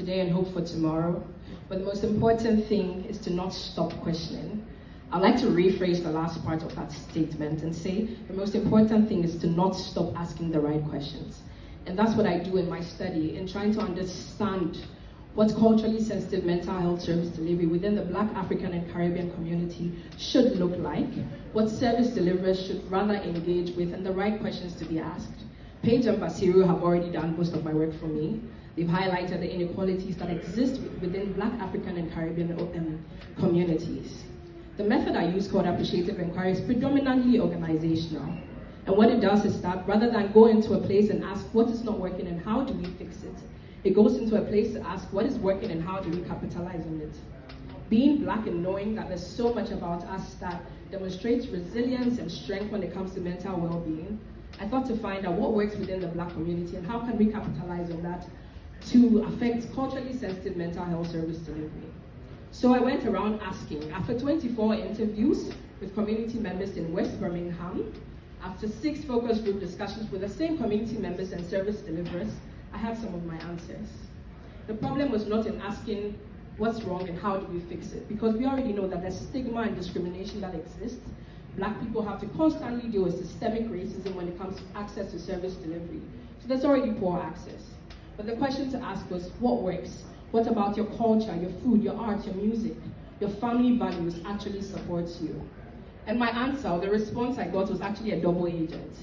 today and hope for tomorrow, but the most important thing is to not stop questioning. I'd like to rephrase the last part of that statement and say the most important thing is to not stop asking the right questions. And that's what I do in my study, in trying to understand what culturally sensitive mental health service delivery within the Black, African, and Caribbean community should look like, what service deliverers should rather engage with, and the right questions to be asked. Paige and Basiru have already done most of my work for me. They've highlighted the inequalities that exist within Black, African, and Caribbean communities. The method I use, called appreciative inquiry, is predominantly organizational. And what it does is that rather than go into a place and ask what is not working and how do we fix it, it goes into a place to ask what is working and how do we capitalize on it. Being Black and knowing that there's so much about us that demonstrates resilience and strength when it comes to mental well-being, I thought to find out what works within the Black community and how can we capitalize on that to affect culturally sensitive mental health service delivery. So I went around asking, after 24 interviews with community members in West Birmingham, after 6 focus group discussions with the same community members and service deliverers, I have some of my answers. The problem was not in asking what's wrong and how do we fix it, because we already know that there's stigma and discrimination that exists. Black people have to constantly deal with systemic racism when it comes to access to service delivery. So there's already poor access. But the question to ask was, what works? What about your culture, your food, your art, your music, your family values actually supports you? And my answer, or the response I got, was actually a double agent.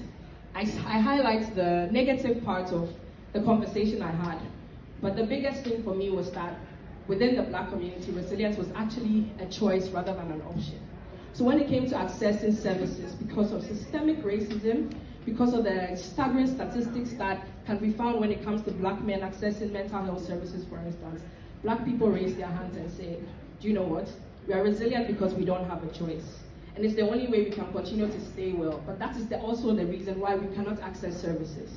I highlight the negative part of the conversation I had, but the biggest thing for me was that within the Black community, resilience was actually a choice rather than an option. So when it came to accessing services, because of systemic racism, because of the staggering statistics that can be found when it comes to Black men accessing mental health services, for instance, Black people raise their hands and say, do you know what? We are resilient because we don't have a choice. And it's the only way we can continue to stay well. But that is also the reason why we cannot access services.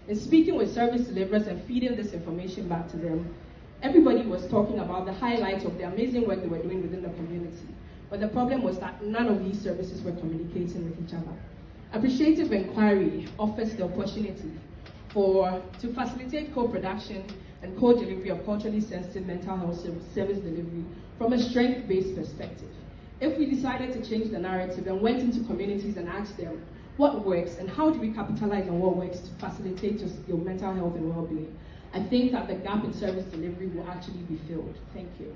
In speaking with service deliverers and feeding this information back to them, everybody was talking about the highlights of the amazing work they were doing within the community. But the problem was that none of these services were communicating with each other. Appreciative inquiry offers the opportunity to facilitate co-production and co-delivery of culturally sensitive mental health service delivery from a strength-based perspective. If we decided to change the narrative and went into communities and asked them what works and how do we capitalize on what works to facilitate your mental health and well-being, I think that the gap in service delivery will actually be filled. Thank you.